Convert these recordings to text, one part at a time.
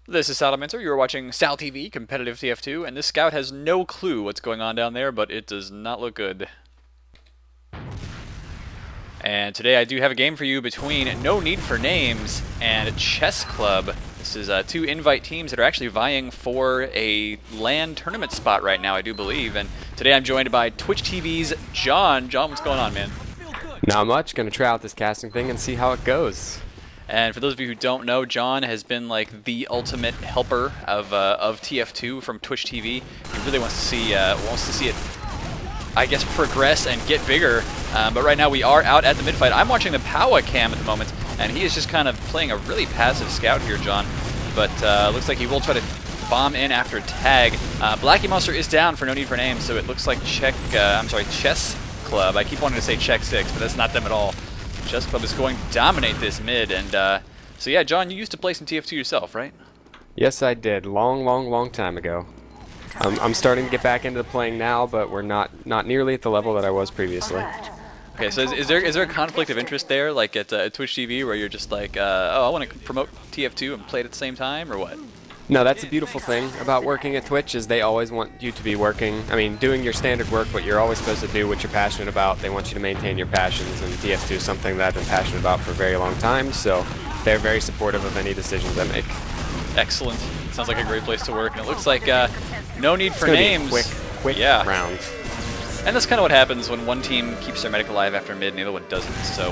This is Salamancer. You are watching SalTV, competitive TF2, and this scout has no clue what's going on down there, but it does not look good. And today I do have a game for you between No Need for Names and Chess Club. This is two invite teams that are actually vying for a LAN tournament spot right now, I do believe. And today I'm joined by Twitch TV's John. John, what's going on, man? Not much. Gonna try out this casting thing and see how it goes. And for those of you who don't know, John has been like the ultimate helper of TF2 from Twitch TV. He really wants to see it, I guess, progress and get bigger. But right now we are out at the mid fight. I'm watching the Powa cam at the moment, and he is just kind of playing a really passive scout here, John. But looks like he will try to bomb in after tag. Blackie Monster is down for No Need for Names, so it looks like Chess Club. I keep wanting to say Check 6, but that's not them at all. Chess Club is going to dominate this mid, and so yeah, John, you used to play some TF2 yourself, right? Yes, I did. Long time ago. I'm starting to get back into the playing now, but we're not nearly at the level that I was previously. Okay, so is there a conflict of interest there, like at Twitch TV, where you're just like, oh, I want to promote TF2 and play it at the same time, or what? No, that's a beautiful thing about working at Twitch is they always want you to be working. I mean, doing your standard work, but you're always supposed to do what you're passionate about. They want you to maintain your passions, and TF2 is something that I've been passionate about for a very long time, so they're very supportive of any decisions I make. Excellent. Sounds like a great place to work, and it looks like No Need for It's gonna Names. be a quick round. And that's kind of what happens when one team keeps their medic alive after mid and the other one doesn't. So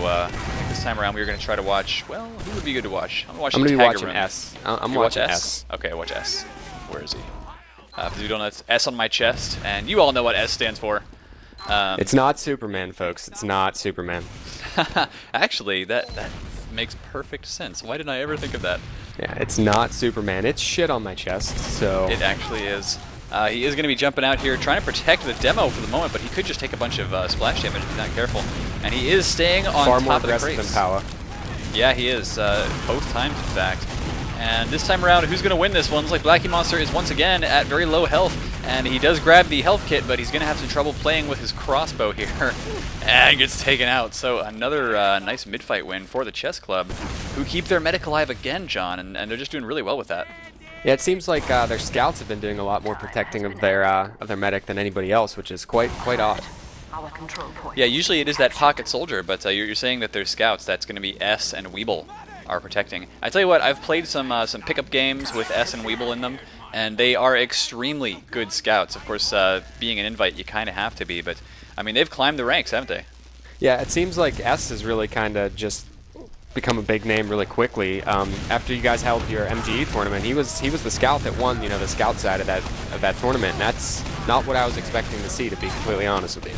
this time around we're going to try to watch, well, who would be good to watch? I'm going to be watching S. I'm watching S. Okay, I watch S. Where is he? For you don't know, it's S on my chest, and you all know what S stands for. It's not Superman, folks. It's not Superman. Actually, that makes perfect sense. Why didn't I ever think of that? Yeah, it's not Superman. It's shit on my chest, so... It actually is. He is going to be jumping out here, trying to protect the demo for the moment, but he could just take a bunch of splash damage if he's not careful. And he is staying on Far top more of the aggressive crates. than Powa. Yeah, he is. Both times, in fact. And this time around, who's going to win this one? Looks like Blackie Monster is once again at very low health, and he does grab the health kit, but he's going to have some trouble playing with his crossbow here. And gets taken out. So another nice mid-fight win for the Chess Club, who keep their medic alive again, John, and they're just doing really well with that. Yeah, it seems like their scouts have been doing a lot more protecting of their medic than anybody else, which is quite odd. Yeah, usually it is that pocket soldier, but you're saying that their scouts, that's going to be S and Weeble, are protecting. I tell you what, I've played some pickup games with S and Weeble in them, and they are extremely good scouts. Of course, being an invite, you kind of have to be, but I mean, they've climbed the ranks, haven't they? Yeah, it seems like S has really kind of just become a big name really quickly. After you guys held your MGE tournament, he was the scout that won, the scout side of that tournament, and that's not what I was expecting to see, to be completely honest with you.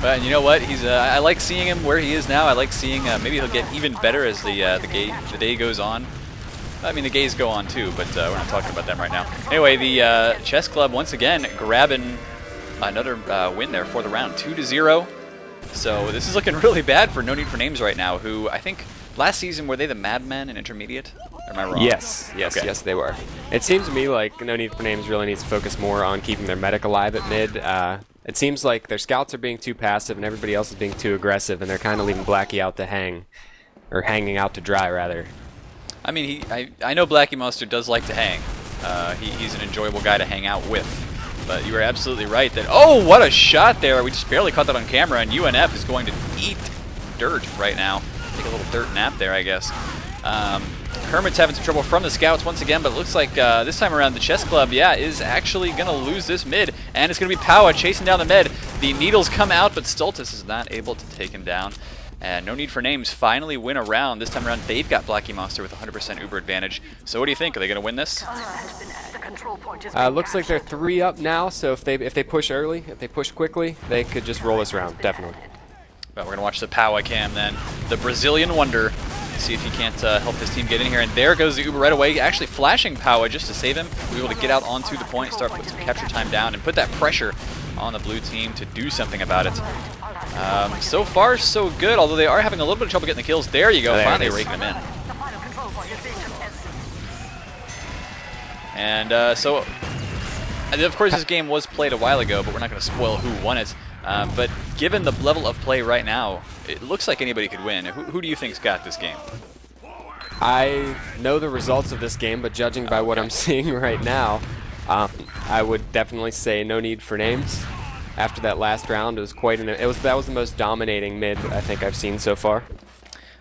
But you know what? He's I like seeing him where he is now. I like seeing maybe he'll get even better as the day goes on. I mean, the gays go on too, but we're not talking about them right now. Anyway, the Chess Club once again grabbing another win there for the round, 2-0. So this is looking really bad for No Need for Names right now, who I think last season, were they the Madmen in Intermediate? Or am I wrong? Yes, okay. Yes, they were. It seems to me like No Need for Names really needs to focus more on keeping their medic alive at mid. It seems like their scouts are being too passive and everybody else is being too aggressive, and they're kind of leaving Blackie out to hang, or hanging out to dry, rather. I mean, I know Blackie Monster does like to hang. He's an enjoyable guy to hang out with. But you are absolutely right that, oh, what a shot there. We just barely caught that on camera, and UNF is going to eat dirt right now. Take a little dirt nap there, I guess. Kermit's having some trouble from the scouts once again, but it looks like this time around the Chess Club, yeah, is actually going to lose this mid, and it's going to be Powa chasing down the mid. The needles come out, but Stultus is not able to take him down. And No Need for Names finally win a round. This time around, they've got Blackie Monster with 100% Uber advantage. So what do you think? Are they going to win this? Looks like they're 3 up now, so if they push early, if they push quickly, they could just roll this round, definitely. But we're going to watch the Powa cam then. The Brazilian Wonder. See if he can't help his team get in here. And there goes the Uber right away, actually flashing Powa just to save him. We'll be able to get out onto the point, start putting some capture time down, and put that pressure on the blue team to do something about it. So far, so good, although they are having a little bit of trouble getting the kills. There you go, finally raking them in. And so, of course, this game was played a while ago, but we're not going to spoil who won it. But given the level of play right now, it looks like anybody could win. Who do you think's got this game? I know the results of this game, but judging by what I'm seeing right now, I would definitely say no need for names. After that last round, it was quite that was the most dominating mid I think I've seen so far.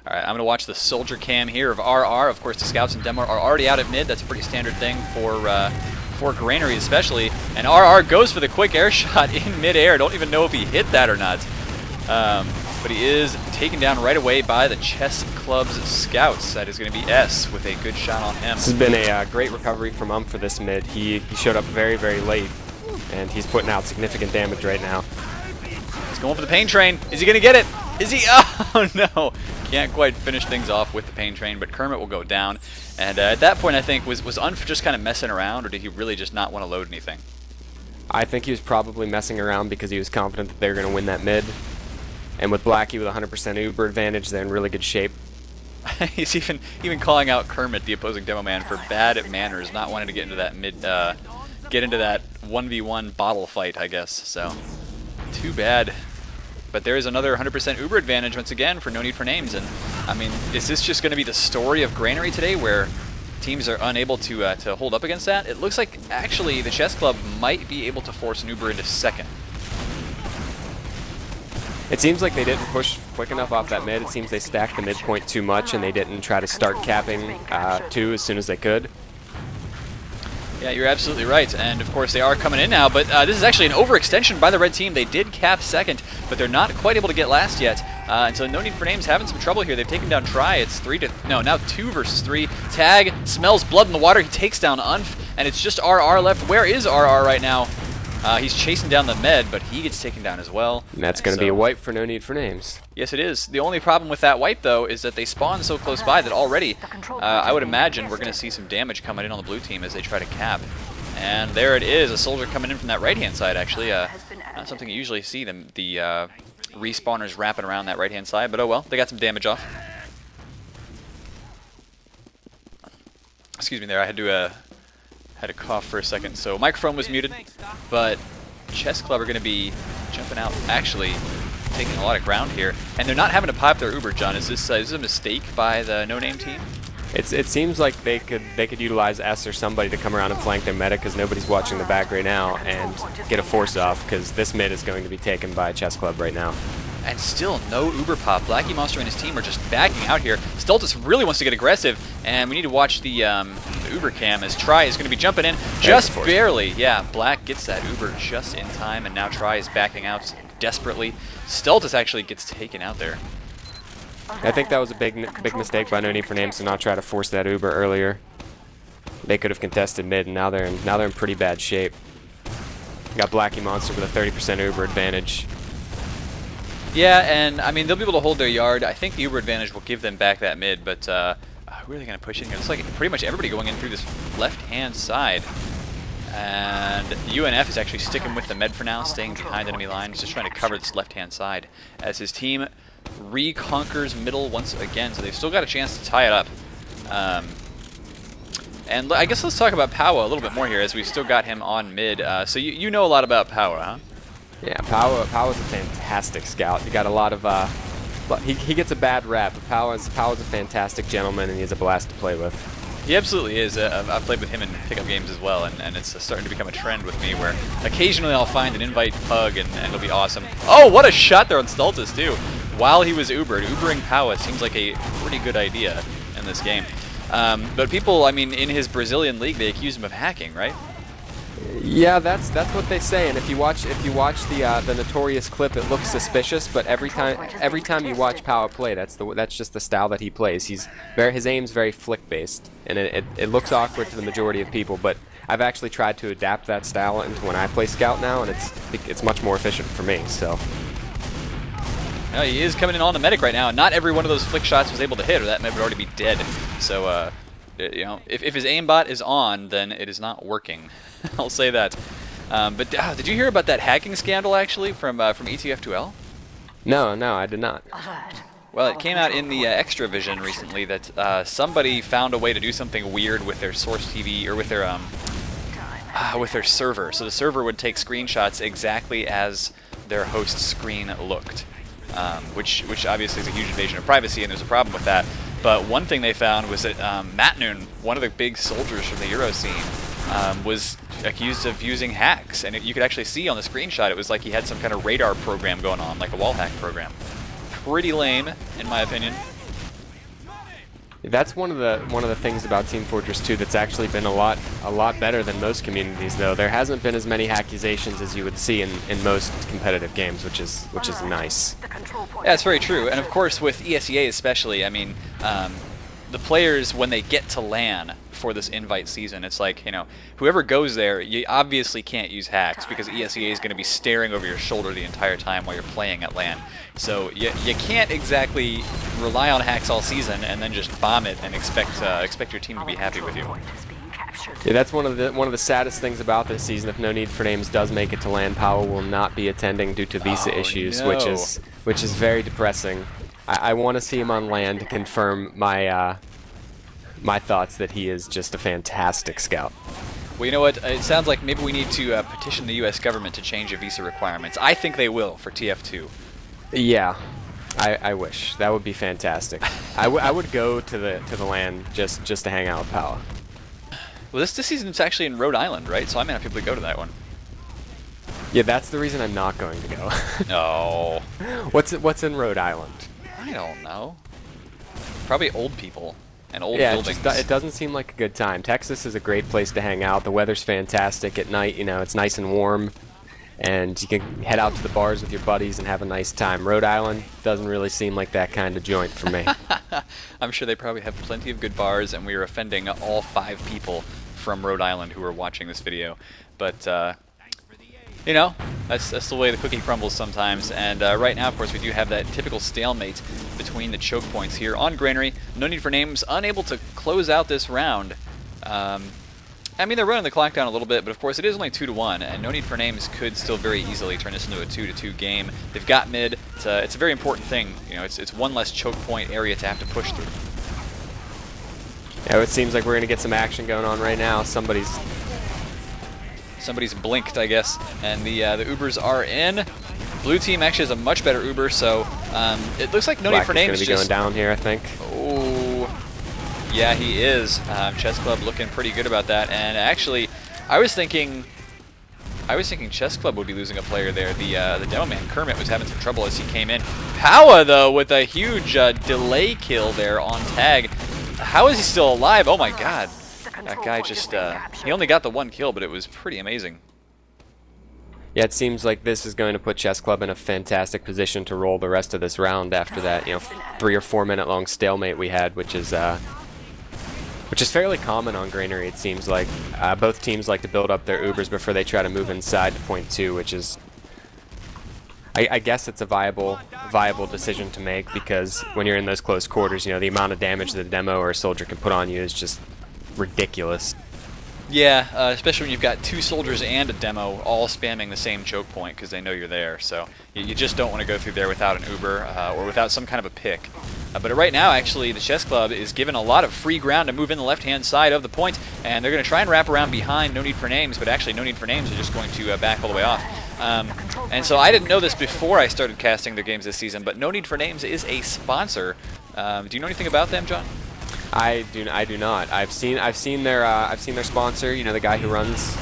All right, I'm going to watch the soldier cam here of RR. Of course, the scouts and demo are already out at mid. That's a pretty standard thing for Granary especially. And RR goes for the quick air shot in midair. Don't even know if he hit that or not. But he is taken down right away by the Chess Club's scouts. That is going to be S with a good shot on him. This has been a great recovery from for this mid. He showed up very, very late, and he's putting out significant damage right now. He's going for the pain train. Is he going to get it? Is he? Oh, no. Can't quite finish things off with the pain train, but Kermit will go down. And at that point, I think, was Unf just kind of messing around, or did he really just not want to load anything? I think he was probably messing around because he was confident that they were going to win that mid. And with Blackie with 100% Uber advantage, they're in really good shape. He's even calling out Kermit, the opposing demo man, for bad manners, not wanting to get into that get into that 1v1 bottle fight, I guess. So, too bad. But there is another 100% Uber advantage once again for no need for names. And I mean, is this just going to be the story of Granary today, where teams are unable to hold up against that? It looks like actually the Chess Club might be able to force an Uber into second. It seems like they didn't push quick enough off that mid. It seems they stacked the midpoint too much, and they didn't try to start capping 2 as soon as they could. Yeah, you're absolutely right. And of course they are coming in now, but this is actually an overextension by the red team. They did cap second, but they're not quite able to get last yet. And so no need for names having some trouble here. They've taken down Try. It's now 2 versus 3. Tag smells blood in the water. He takes down Unf, and it's just RR left. Where is RR right now? He's chasing down the med, but he gets taken down as well. And that's going to be a wipe for no need for names. Yes, it is. The only problem with that wipe, though, is that they spawn so close by that already, I would imagine we're going to see some damage coming in on the blue team as they try to cap. And there it is, a soldier coming in from that right-hand side, actually. Not something you usually see, the respawners wrapping around that right-hand side, but oh well, they got some damage off. Excuse me there, I had to cough for a second. So microphone was muted, but Chess Club are going to be jumping out, actually taking a lot of ground here, and they're not having to pipe their Uber. John, is this a mistake by the no-name team? It seems like they could utilize S or somebody to come around and flank their meta because nobody's watching the back right now and get a force off because this mid is going to be taken by Chess Club right now. And still no Uber pop. Blackie Monster and his team are just backing out here. Stultus really wants to get aggressive, and we need to watch the Uber cam as Try is going to be jumping in just barely. Yeah, Black gets that Uber just in time, and now Try is backing out desperately. Stultus actually gets taken out there. I think that was a big mistake by No Need for Names to not try to force that Uber earlier. They could have contested mid, and now they're in pretty bad shape. Got Blackie Monster with a 30% Uber advantage. Yeah, and I mean, they'll be able to hold their yard. I think the Uber advantage will give them back that mid, but who are they going to push in here? It's like pretty much everybody going in through this left-hand side. And UNF is actually sticking with the med for now, staying behind enemy line. He's just trying to cover this left-hand side as his team reconquers middle once again. So they've still got a chance to tie it up. And I guess let's talk about Powa a little bit more here, as we've still got him on mid. So you know a lot about Powa, huh? Yeah, Powa's a fantastic scout. You got a lot of he gets a bad rap, but Powa's a fantastic gentleman, and he's a blast to play with. He absolutely is. I've played with him in pickup games as well, and it's starting to become a trend with me where occasionally I'll find an invite pug and it'll be awesome. Oh, what a shot there on Stultus too! While he was Ubered. Ubering Powa seems like a pretty good idea in this game. But people, I mean, in his Brazilian league, they accuse him of hacking, right? Yeah, that's what they say. And if you watch the notorious clip, it looks suspicious. But every time you watch Powa play, that's just the style that he plays. His aim's very flick based, and it looks awkward to the majority of people. But I've actually tried to adapt that style into when I play Scout now, and it's much more efficient for me. So. No, he is coming in on the medic right now, and not every one of those flick shots was able to hit, or that med would already be dead. So, you know, if his aimbot is on, then it is not working. I'll say that. But did you hear about that hacking scandal actually from ETF2L? No, I did not. Well, it came out in the Extra Vision recently that somebody found a way to do something weird with their source TV or with their server. So the server would take screenshots exactly as their host's screen looked. Which obviously is a huge invasion of privacy, and there's a problem with that. But one thing they found was that nNn, one of the big soldiers from the Euro scene, was accused of using hacks. And you could actually see on the screenshot, it was like he had some kind of radar program going on, like a wall hack program. Pretty lame, in my opinion. That's one of the things about Team Fortress 2 that's actually been a lot better than most communities, though. There hasn't been as many accusations as you would see in most competitive games, which is nice. Yeah, it's very true. And of course, with ESEA especially, I mean, the players, when they get to LAN for this invite season, it's like, you know, whoever goes there, you obviously can't use hacks because ESEA is going to be staring over your shoulder the entire time while you're playing at LAN. So you can't exactly rely on hacks all season and then just bomb it and expect your team to be happy with you. Yeah, that's one of the saddest things about this season. If No Need for Names does make it to LAN, Powell will not be attending due to visa issues, no. which is very depressing. I want to see him on LAN to confirm my my thoughts that he is just a fantastic scout. Well, you know what? It sounds like maybe we need to petition the U.S. government to change the visa requirements. I think they will for TF2. Yeah, I wish. That would be fantastic. I would go to the LAN just to hang out with Powell. Well, this season's actually in Rhode Island, right? So I may not be able to go to that one. Yeah, that's the reason I'm not going to go. No. What's in Rhode Island? I don't know. Probably old people and old yeah, buildings. It doesn't seem like a good time. Texas is a great place to hang out. The weather's fantastic at night. You know, it's nice and warm, and you can head out to the bars with your buddies and have a nice time. Rhode Island doesn't really seem like that kind of joint for me. I'm sure they probably have plenty of good bars, and we are offending all 5 people from Rhode Island who are watching this video. But you know, that's the way the cookie crumbles sometimes. And right now, of course, we do have that typical stalemate between the choke points here on Granary. No Need for Names unable to close out this round. I mean, they're running the clock down a little bit, but of course it is only 2-1, and No Need for Names could still very easily turn this into a 2-2 game. They've got mid. It's a very important thing. You know, it's one less choke point area to have to push through. Yeah, it seems like we're going to get some action going on right now. Somebody's blinked, I guess, and the Ubers are in. Blue team actually has a much better Uber, so it looks like No Need for Names is going to be going down here, I think. Oh, yeah, he is. Chess Club looking pretty good about that, and actually, I was thinking Chess Club would be losing a player there. The demo man Kermit was having some trouble as he came in. Powa though with a huge delay kill there on tag. How is he still alive? Oh my God. That guy just, he only got the 1 kill, but it was pretty amazing. Yeah, it seems like this is going to put Chess Club in a fantastic position to roll the rest of this round after that, you know, 3 or 4 minute long stalemate we had, which is fairly common on Granary, it seems like. Both teams like to build up their Ubers before they try to move inside to point 2, which is, I guess it's a viable decision to make, because when you're in those close quarters, you know, the amount of damage that a demo or a soldier can put on you is just ridiculous. Yeah, especially when you've got 2 soldiers and a demo all spamming the same choke point because they know you're there. So you just don't want to go through there without an Uber or without some kind of a pick. But right now, actually, the Chess Club is given a lot of free ground to move in the left-hand side of the point, and they're going to try and wrap around behind No Need for Names, but actually No Need for Names are just going to back all the way off. And so I didn't know this before I started casting their games this season, but No Need for Names is a sponsor. Do you know anything about them, John? I do not. I've seen their sponsor. You know, the guy who runs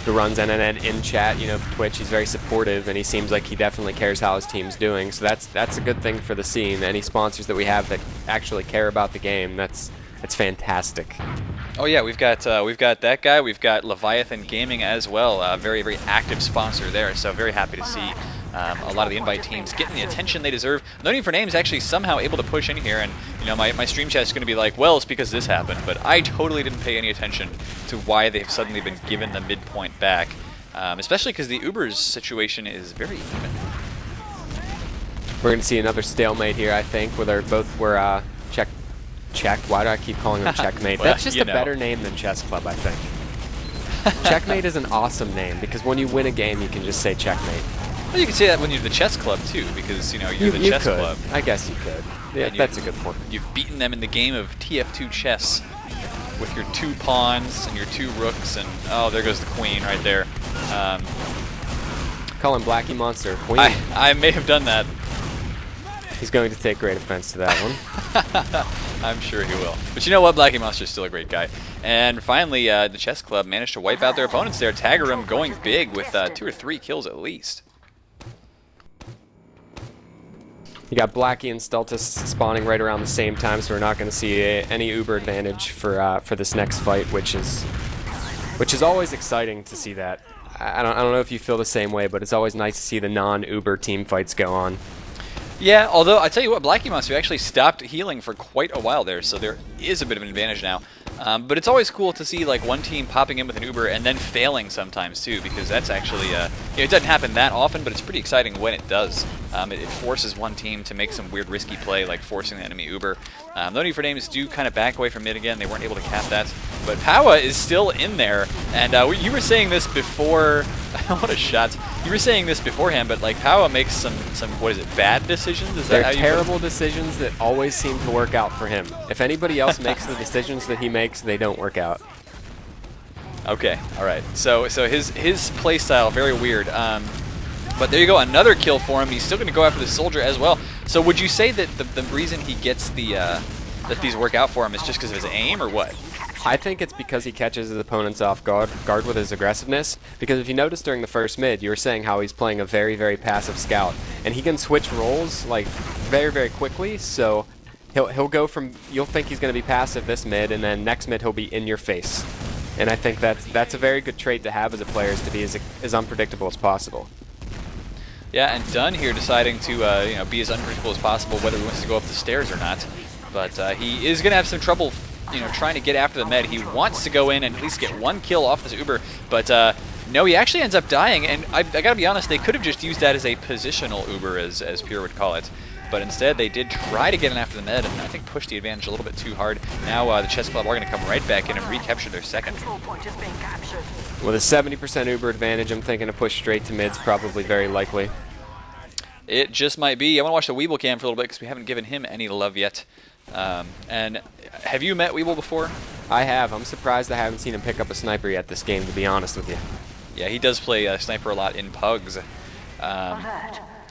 nNn in chat. You know, Twitch. He's very supportive, and he seems like he definitely cares how his team's doing. So that's a good thing for the scene. Any sponsors that we have that actually care about the game, that's fantastic. Oh yeah, we've got that guy. We've got Leviathan Gaming as well. Very very active sponsor there. So very happy to see a lot of the invite teams getting the attention they deserve. No Need for Names actually somehow able to push in here, and you know my stream chat is going to be like, well, it's because this happened, but I totally didn't pay any attention to why they've suddenly been given the midpoint back, especially because the Uber's situation is very even. We're going to see another stalemate here, I think, where they're both check. Why do I keep calling them Checkmate? Well, that's just a better name than Chess Club, I think. Checkmate is an awesome name because when you win a game, you can just say Checkmate. Well, you can say that when you're the Chess Club too, because you know you're the Chess Club. I guess you could. Yeah, that's a good point. You've beaten them in the game of TF2 chess with your 2 pawns and your 2 rooks, and oh, there goes the queen right there. Call him Blackie Monster. Queen. I may have done that. He's going to take great offense to that one. I'm sure he will. But you know what? Blackie Monster's still a great guy. And finally, the Chess Club managed to wipe out their opponents there. Tagarum going big with 2 or 3 kills at least. You got Blackie and Steltus spawning right around the same time, so we're not going to see any Uber advantage for this next fight, which is always exciting to see that. I don't know if you feel the same way, but it's always nice to see the non-Uber team fights go on. Yeah, although I tell you what, Blackie Monster actually stopped healing for quite a while there, so there is a bit of an advantage now. But it's always cool to see like one team popping in with an Uber and then failing sometimes too, because that's actually it doesn't happen that often, but it's pretty exciting when it does. It forces one team to make some weird risky play, like forcing the enemy Uber. No Need for Names do kind of back away from mid again. They weren't able to cap that, but Powa is still in there. And you were saying this before. What a shot! You were saying this beforehand, but like Powa makes some what is it? Bad decisions? Is that how you terrible decisions that always seem to work out for him. If anybody else makes the decisions that he makes, they don't work out. Okay, all right. So his play style very weird. But there you go, another kill for him. He's still going to go after the soldier as well. So would you say that the reason he gets that these work out for him is just because of his aim, or what? I think it's because he catches his opponents off guard with his aggressiveness. Because if you notice during the first mid, you were saying how he's playing a very, very passive scout, and he can switch roles like very, very quickly. So he'll go from, you'll think he's going to be passive this mid, and then next mid he'll be in your face. And I think that's a very good trait to have as a player, is to be as unpredictable as possible. Yeah, and Dunn here deciding to be as unpredictable as possible, whether he wants to go up the stairs or not. But he is going to have some trouble trying to get after the med. He wants to go in and at least get one kill off this Uber, but no, he actually ends up dying, and I gotta be honest, they could have just used that as a positional Uber, as Pure would call it. But instead, they did try to get in after the med, and I think pushed the advantage a little bit too hard. Now the Chess Club are going to come right back in and recapture their second. With a 70% Uber advantage, I'm thinking a push straight to mid's probably very likely. It just might be. I want to watch the Weeble cam for a little bit because we haven't given him any love yet. And have you met Weeble before? I have. I'm surprised I haven't seen him pick up a sniper yet this game, to be honest with you. Yeah, he does play sniper a lot in pugs.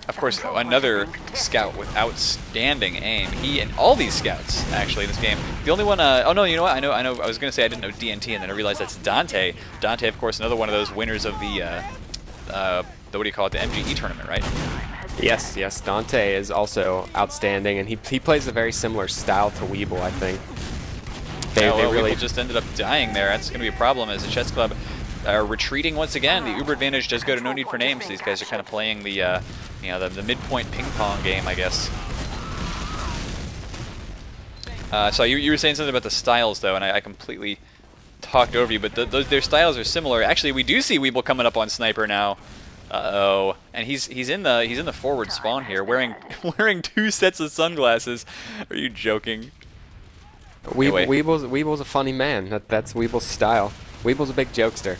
Of course, another scout with outstanding aim. He and all these scouts, actually, in this game. The only one, oh no, you know what? I know. I was going to say I didn't know DNT, and then I realized that's Dante. Dante, of course, another one of those winners of the what do you call it? The MGE tournament, right? Yes. Dante is also outstanding, and he plays a very similar style to Weeble, I think. They really Weeble just ended up dying there. That's going to be a problem as the Chess Club are retreating once again. The Uber advantage does go to No Need for Names. These guys are kind of playing the the midpoint ping pong game, I guess. So you were saying something about the styles though, and I completely talked over you. But their styles are similar. Actually, we do see Weeble coming up on sniper now. Uh-oh, and he's in the forward spawn here, wearing 2 sets of sunglasses. Are you joking? Weeble's a funny man. That's Weeble's style. Weeble's a big jokester.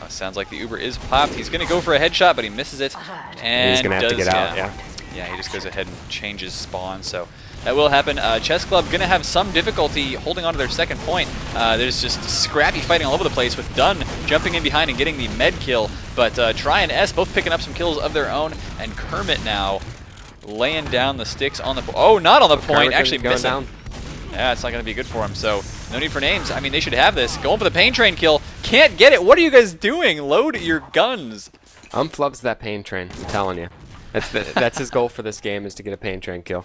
Oh, sounds like the Uber is popped. He's gonna go for a headshot, but he misses it, and he's gonna have to get out. Yeah, he just goes ahead and changes spawn. So that will happen. Chess Club gonna have some difficulty holding on to their second point. There's just scrappy fighting all over the place with Dunn jumping in behind and getting the med kill, but Try and S both picking up some kills of their own, and Kermit now laying down the sticks on the not on the point, actually missing. Down. Yeah, it's not gonna be good for him. So No Need for Names. I mean, they should have this. Going for the pain train kill. Can't get it. What are you guys doing? Load your guns. Loves that pain train. I'm telling you. That's his goal for this game, is to get a pain train kill.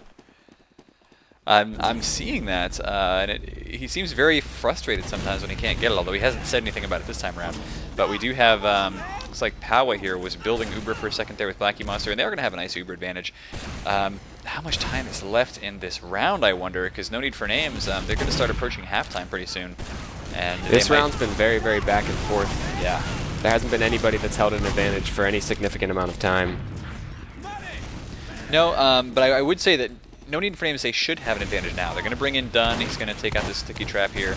I'm seeing that, and he seems very frustrated sometimes when he can't get it, although he hasn't said anything about it this time around. But we do have, looks like Powa here was building Uber for a second there with Blackie Monster, and they're going to have a nice Uber advantage. How much time is left in this round, I wonder, because No Need for Names, they're going to start approaching halftime pretty soon. And this round's been very, very back and forth. Yeah. There hasn't been anybody that's held an advantage for any significant amount of time. No, but I would say that No Need for Names, they should have an advantage now. They're going to bring in Dunn. He's going to take out this sticky trap here.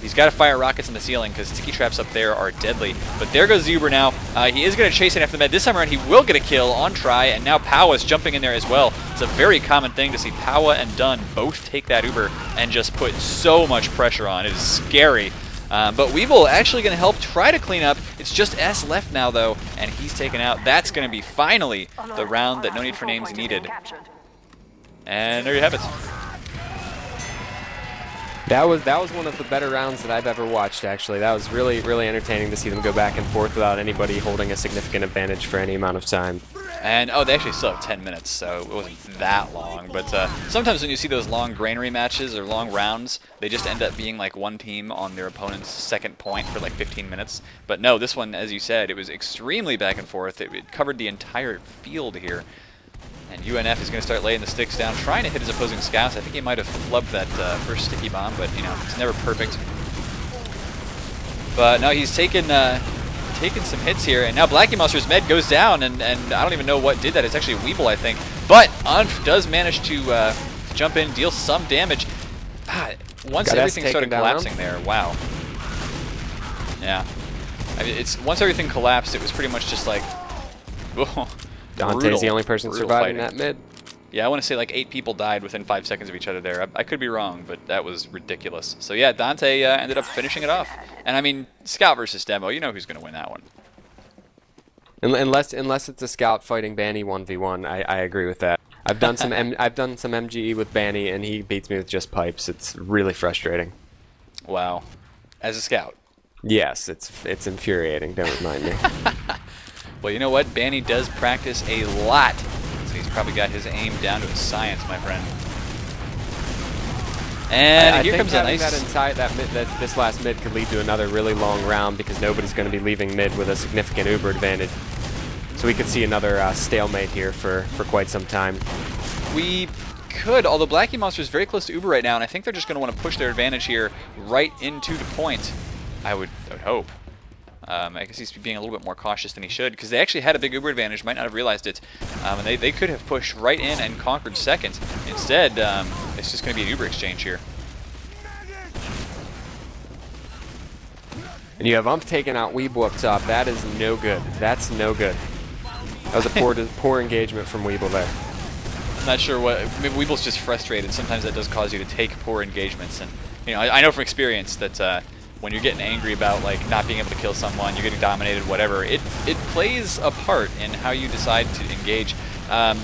He's got to fire rockets in the ceiling because sticky traps up there are deadly. But there goes Uber now. He is going to chase it after the med. This time around, he will get a kill on Try, and now Powa's jumping in there as well. It's a very common thing to see Powa and Dunn both take that Uber and just put so much pressure on. It is scary. But Weeble actually going to help try to clean up. It's just S left now, though, and he's taken out. That's going to be finally the round that No Need for Names needed. And there you have it. That was one of the better rounds that I've ever watched, actually. That was really, really entertaining to see them go back and forth without anybody holding a significant advantage for any amount of time. And, oh, they actually still have 10 minutes, so it wasn't that long. But sometimes when you see those long Granary matches or long rounds, they just end up being like one team on their opponent's second point for like 15 minutes. But no, this one, as you said, it was extremely back and forth. It covered the entire field here. And UNF is going to start laying the sticks down, trying to hit his opposing scouts. I think he might have flubbed that first sticky bomb, but, you know, it's never perfect. But no, he's taken some hits here, and now Blackie Monster's med goes down, and I don't even know what did that. It's actually Weeble, I think. But Unf does manage to jump in, deal some damage. Once everything started collapsing there, wow. Yeah. I mean, once everything collapsed, it was pretty much just like, whoa. Dante's the only person surviving that mid. Yeah, I want to say like 8 people died within 5 seconds of each other there. I could be wrong, but that was ridiculous. So yeah, Dante ended up finishing it off. And I mean, Scout versus Demo, you know who's going to win that one. Unless it's a Scout fighting Banny 1v1, I agree with that. I've done some MGE with Banny, and he beats me with just pipes. It's really frustrating. Wow. As a Scout? Yes, it's infuriating. Don't remind me. Well, you know what? Banny does practice a lot. So he's probably got his aim down to a science, my friend. And here comes a nice... this last mid could lead to another really long round because nobody's going to be leaving mid with a significant Uber advantage. So we could see another stalemate here for quite some time. We could, although Blackie Monster is very close to Uber right now, and I think they're just going to want to push their advantage here right into the point. I would hope. I guess he's being a little bit more cautious than he should, because they actually had a big Uber advantage, might not have realized it, and they could have pushed right in and conquered second. Instead, it's just going to be an Uber exchange here. And you have Ump taking out Weeble up top. That is no good. That's no good. That was a poor engagement from Weeble there. I'm not sure what. Maybe Weeble's just frustrated. Sometimes that does cause you to take poor engagements, and you know, I know from experience that when you're getting angry about like not being able to kill someone, you're getting dominated, whatever, it plays a part in how you decide to engage.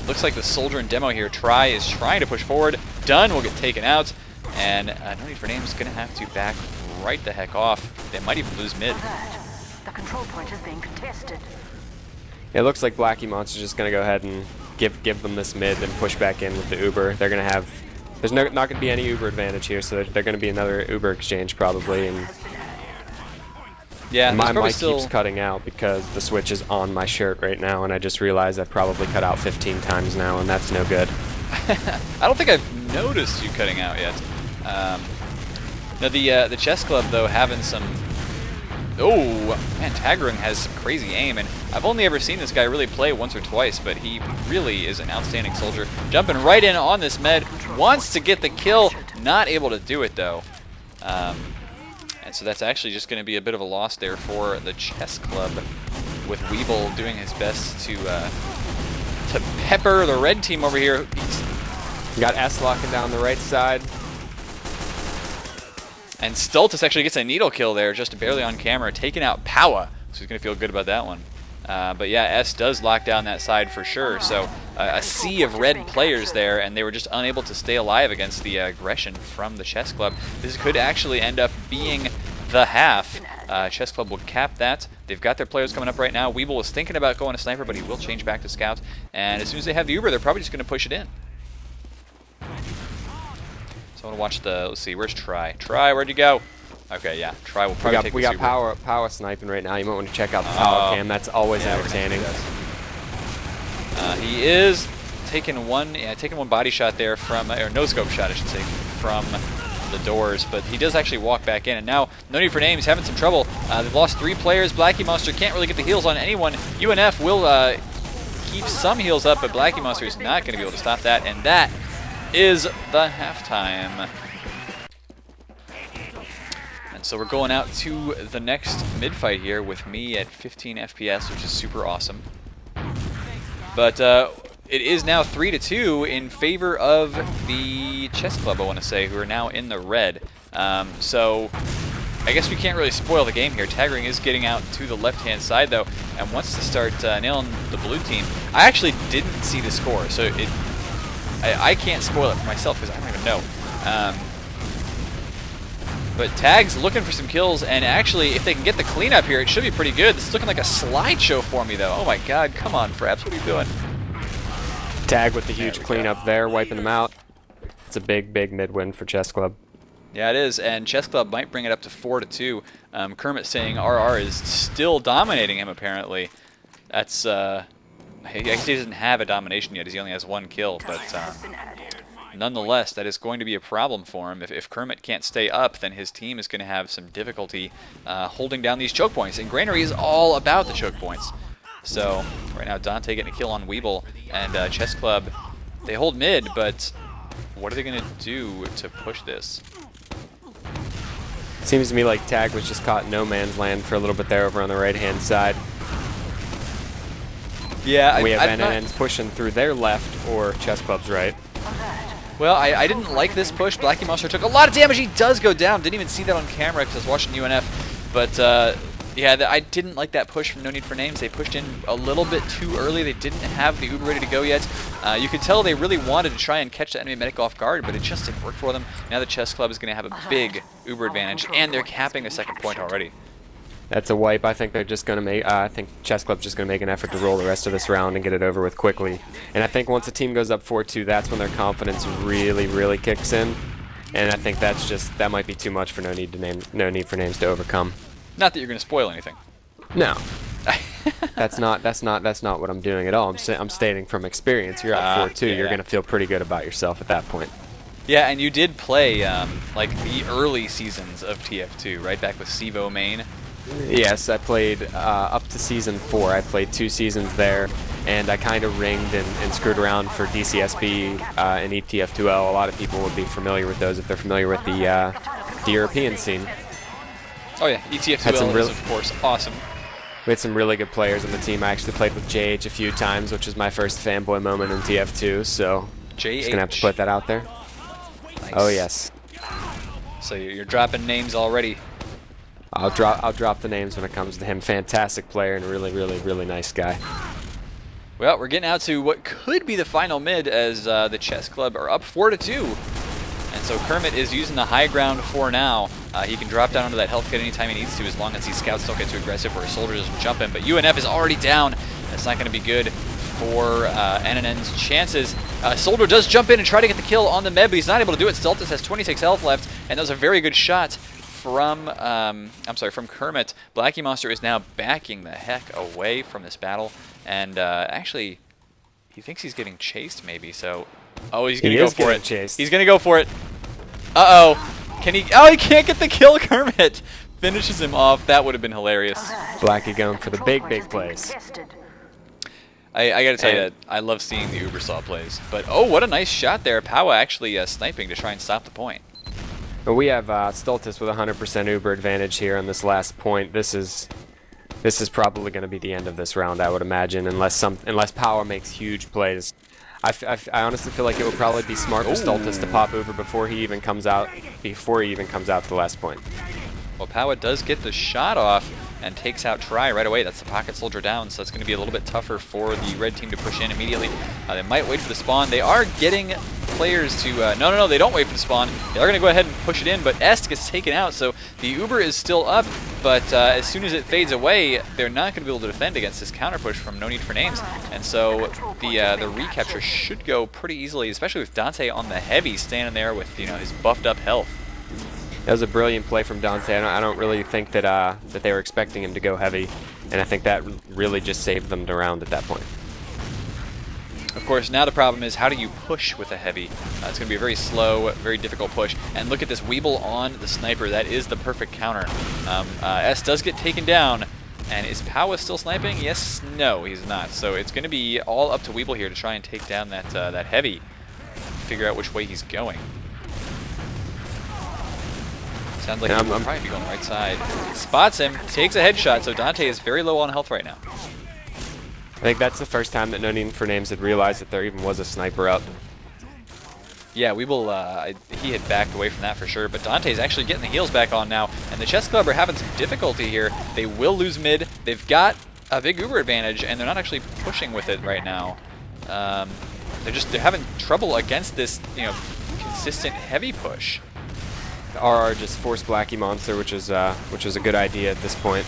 Looks like the soldier and Demo here, Try is trying to push forward. Done will get taken out, and No Need for Name is going to have to back right the heck off. They might even lose mid. The control point is being contested. It looks like Blackie Monster's just going to go ahead and give them this mid and push back in with the Uber. They're going to have... There's not going to be any Uber advantage here, so they're going to be another Uber exchange probably. And yeah, my mic keeps cutting out because the switch is on my shirt right now, and I just realized I've probably cut out 15 times now, and that's no good. I don't think I've noticed you cutting out yet. Now the chess club though having some. Oh man, Tagring has some crazy aim, and I've only ever seen this guy really play once or twice, but he really is an outstanding soldier. Jumping right in on this med, wants to get the kill, not able to do it though. And so that's actually just going to be a bit of a loss there for the chess club, with Weeble doing his best to pepper the red team over here. You got S locking down the right side. And Stultus actually gets a needle kill there, just barely on camera, taking out Powa. So he's going to feel good about that one. But yeah, S does lock down that side for sure. So a sea of red players there, and they were just unable to stay alive against the aggression from the chess club. This could actually end up being the half. Chess club will cap that. They've got their players coming up right now. Weeble was thinking about going to Sniper, but he will change back to Scout. And as soon as they have the Uber, they're probably just going to push it in. So I want to watch the, let's see, where's Try? Try, where'd you go? Okay, yeah, Try will probably take the Uber. We got power sniping right now. You might want to check out the power cam. That's always entertaining. He is taking one body shot there from, or no scope shot I should say, from the doors, but he does actually walk back in, and now No Need for Name is having some trouble. They've lost 3 players. Blackie Monster can't really get the heals on anyone. UNF will keep some heals up, but Blackie Monster is not going to be able to stop that, and that is the halftime. And so we're going out to the next mid-fight here with me at 15 FPS, which is super awesome. But it is now 3-2 in favor of the chess club, I want to say, who are now in the red. So I guess we can't really spoil the game here. Tagring is getting out to the left-hand side, though, and wants to start nailing the blue team. I actually didn't see the score, so I can't spoil it for myself because I don't even know. But Tag's looking for some kills, and actually, if they can get the cleanup here, it should be pretty good. This is looking like a slideshow for me, though. Oh my god, come on, Fraps, what are you doing? Tag with the huge cleanup there, wiping them out. It's a big, big mid-win for Chess Club. Yeah, it is, and Chess Club might bring it up to 4-2. Kermit saying RR is still dominating him, apparently. That's, I guess he doesn't have a domination yet, he only has 1 kill, but nonetheless, that is going to be a problem for him. If Kermit can't stay up, then his team is going to have some difficulty holding down these choke points, and Granary is all about the choke points. So, right now, Dante getting a kill on Weeble, and Chess Club, they hold mid, but what are they going to do to push this? Seems to me like Tag was just caught in no man's land for a little bit there over on the right-hand side. Yeah, we have nNn's pushing through their left or Chess Club's right. Well, I didn't like this push. Blackie took a lot of damage. He does go down. Didn't even see that on camera because I was watching UNF. But yeah, I didn't like that push from No Need for Names. They pushed in a little bit too early. They didn't have the Uber ready to go yet. You could tell they really wanted to try and catch the enemy medic off guard, but it just didn't work for them. Now the Chess Club is going to have a big Uber advantage, and they're capping a second point already. That's a wipe. I think they're just going to make. I think Chess Club's just going to make an effort to roll the rest of this round and get it over with quickly. And I think once a team goes up 4-2, that's when their confidence really, really kicks in. And I think that might be too much for No Need for Names to overcome. Not that you're going to spoil anything. No. that's not what I'm doing at all. I'm stating from experience. You're up 4-2. Yeah. You're going to feel pretty good about yourself at that point. Yeah, and you did play like the early seasons of TF2, right? Back with Sivo main. Yes, I played up to Season 4. I played 2 seasons there, and I kind of ringed and screwed around for DCSB and ETF2L. A lot of people would be familiar with those if they're familiar with the European scene. Oh yeah, ETF2L is of course awesome. We had some really good players on the team. I actually played with JH a few times, which was my first fanboy moment in TF2, so JH. just going to have to put that out there. Nice. Oh yes. So you're dropping names already. I'll drop the names when it comes to him. Fantastic player and really, really, really nice guy. Well, we're getting out to what could be the final mid as the Chess Club are up 4-2. And so Kermit is using the high ground for now. He can drop down onto that health kit anytime he needs to, as long as these scouts don't get too aggressive or a soldier doesn't jump in. But UNF is already down. That's not going to be good for nNn's chances. Soldier does jump in and try to get the kill on the med, but he's not able to do it. Stultus has 26 health left, and that was a very good shot from Kermit. Blackie Monster is now backing the heck away from this battle, and actually, he thinks he's getting chased maybe, so... Oh, he's going to go for it. Chased. He's going to go for it. Uh-oh. Can he... Oh, he can't get the kill, Kermit! Finishes him off. That would have been hilarious. Blackie going for the big plays. I got to tell you that I love seeing the Ubersaw plays. But, oh, what a nice shot there. Powa actually sniping to try and stop the point. But we have Stultus with 100% Uber advantage here on this last point. This is probably going to be the end of this round, I would imagine, unless Powa makes huge plays. I honestly feel like it would probably be smart for Stultus to pop Uber before he even comes out to the last point. Well, Powa does get the shot off and takes out Try right away. That's the pocket soldier down, so it's going to be a little bit tougher for the red team to push in immediately. They might wait for the spawn. They are getting players to... No, they don't wait for the spawn. They are going to go ahead and push it in, but Est gets taken out, so the Uber is still up, but as soon as it fades away, they're not going to be able to defend against this counter push from No Need for Names, and so the recapture should go pretty easily, especially with Dante on the heavy standing there with his buffed up health. That was a brilliant play from Dante. I don't really think that that they were expecting him to go heavy, and I think that really just saved them the round at that point. Of course, now the problem is how do you push with a heavy? It's going to be a very slow, very difficult push. And look at this Weeble on the sniper. That is the perfect counter. S does get taken down. And is Powa still sniping? Yes, no, he's not. So it's going to be all up to Weeble here to try and take down that that heavy. Figure out which way he's going. Sounds like he'll probably be going right side. Spots him, takes a headshot, so Dante is very low on health right now. I think that's the first time that No Need for Names had realized that there even was a sniper up. Yeah, he had backed away from that for sure, but Dante's actually getting the heals back on now, and the Chess Club are having some difficulty here. They will lose mid. They've got a big Uber advantage, and they're not actually pushing with it right now. They're having trouble against this, consistent heavy push. RR just forced Blackie Monster, which was a good idea at this point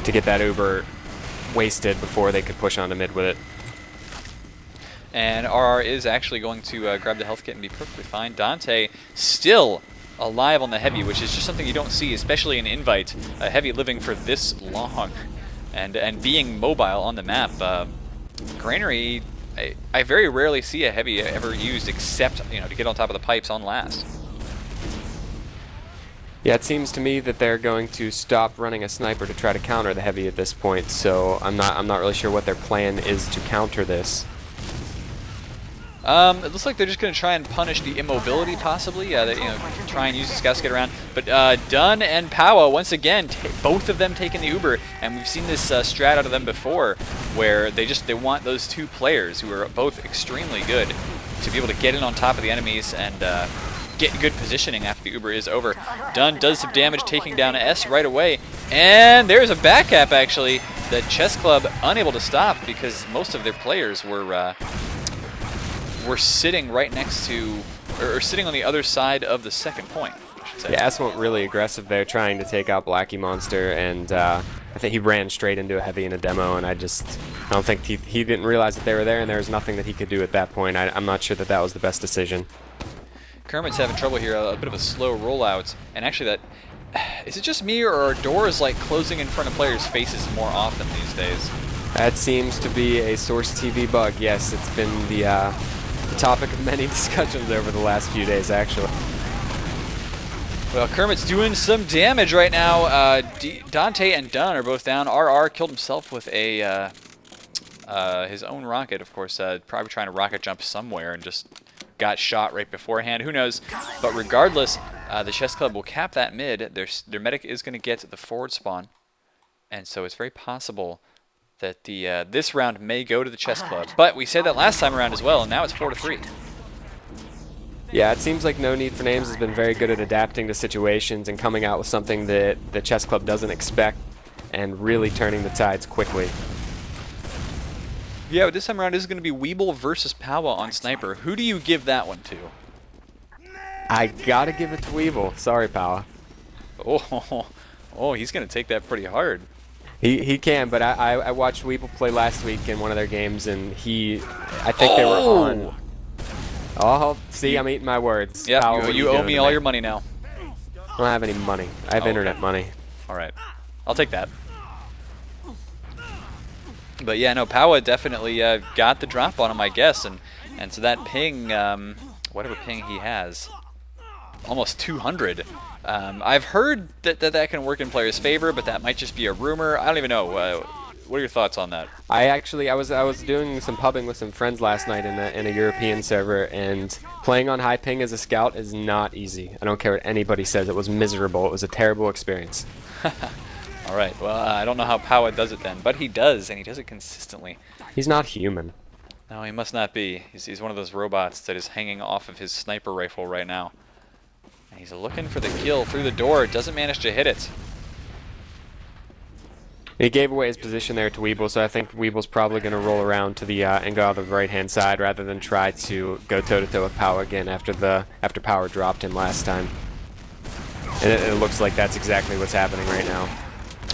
to get that Uber wasted before they could push onto mid with it. And RR is actually going to grab the health kit and be perfectly fine. Dante still alive on the heavy, which is just something you don't see, especially in Invite. A heavy living for this long and being mobile on the map. Granary, I very rarely see a heavy ever used except to get on top of the pipes on last. Yeah, it seems to me that they're going to stop running a sniper to try to counter the heavy at this point. So I'm not really sure what their plan is to counter this. It looks like they're just going to try and punish the immobility, possibly. Try and use the scouts to get around. But Dunn and Powa, once again, both of them taking the Uber, and we've seen this strat out of them before, where they want those two players who are both extremely good to be able to get in on top of the enemies and get good positioning after the Uber is over. Dunn does some damage, taking down S right away, and there's a back cap actually that Chess Club unable to stop because most of their players were sitting right next to, or sitting on the other side of the second point, I should say. Yeah, S went really aggressive there, trying to take out Blackie Monster, and I think he ran straight into a heavy in a demo, and I don't think he didn't realize that they were there, and there was nothing that he could do at that point. I'm not sure that was the best decision. Kermit's having trouble here, a bit of a slow rollout, and actually is it just me, or are doors like closing in front of players' faces more often these days? That seems to be a SalTV bug, yes. It's been the topic of many discussions over the last few days, actually. Well, Kermit's doing some damage right now. Dante and Dunn are both down. RR killed himself with his own rocket, of course, probably trying to rocket jump somewhere and just got shot right beforehand. Who knows? But regardless, the Chess Club will cap that mid. Their medic is going to get the forward spawn, and so it's very possible that this round may go to the Chess Club. But we said that last time around as well, and now it's 4-3. Yeah, it seems like No Need for Names has been very good at adapting to situations and coming out with something that the Chess Club doesn't expect and really turning the tides quickly. Yeah, but this time around this is going to be Weeble versus Powa on Sniper. Who do you give that one to? I gotta give it to Weeble. Sorry, Powa. Oh, he's going to take that pretty hard. He can, but I watched Weeble play last week in one of their games, and I think they were on. Oh, see, I'm eating my words. Yeah, you owe me all your money now. I don't have any money. I have internet money. All right, I'll take that. But yeah, no, Powa definitely got the drop on him, I guess, and so that ping, whatever ping he has, almost 200. I've heard that can work in players' favor, but that might just be a rumor. I don't even know. What are your thoughts on that? I was doing some pubbing with some friends last night in a European server, and playing on high ping as a scout is not easy. I don't care what anybody says. It was miserable. It was a terrible experience. All right. Well, I don't know how Powa does it then, but he does, and he does it consistently. He's not human. No, he must not be. He's one of those robots that is hanging off of his sniper rifle right now. And he's looking for the kill through the door. Doesn't manage to hit it. He gave away his position there to Weeble, so I think Weeble's probably going to roll around to the and go out the right-hand side rather than try to go toe-to-toe with Powa again after Power dropped him last time. And it looks like that's exactly what's happening right now.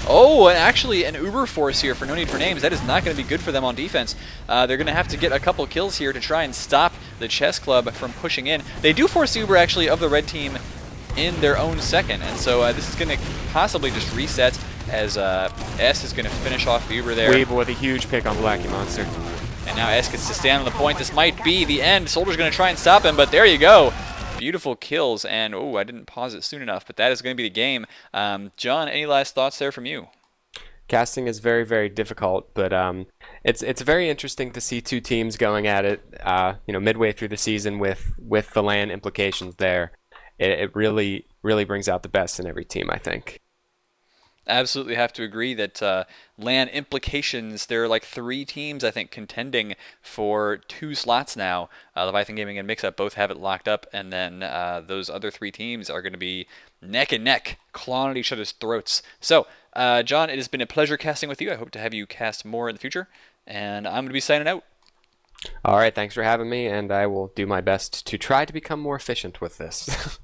Oh, and actually an Uber force here for No Need for Names. That is not going to be good for them on defense. They're going to have to get a couple kills here to try and stop the Chess Club from pushing in. They do force the Uber, actually, of the red team in their own second. And so this is going to possibly just reset as S is going to finish off the Uber there. Weeble with a huge pick on Blackie Monster. And now S gets to stand on the point. This might be the end. Soldier's going to try and stop him, but there you go. Beautiful kills, and I didn't pause it soon enough, but that is going to be the game. John, any last thoughts there from you? Casting is very, very difficult, but it's very interesting to see two teams going at it, midway through the season with the LAN implications there. It really, really brings out the best in every team, I think. Absolutely have to agree that LAN implications, there are like 3 teams, I think, contending for 2 slots now. Leviathan Gaming and Mixup both have it locked up, and then those other 3 teams are going to be neck and neck, clawing at each other's throats. So, John, it has been a pleasure casting with you. I hope to have you cast more in the future, and I'm going to be signing out. All right, thanks for having me, and I will do my best to try to become more efficient with this.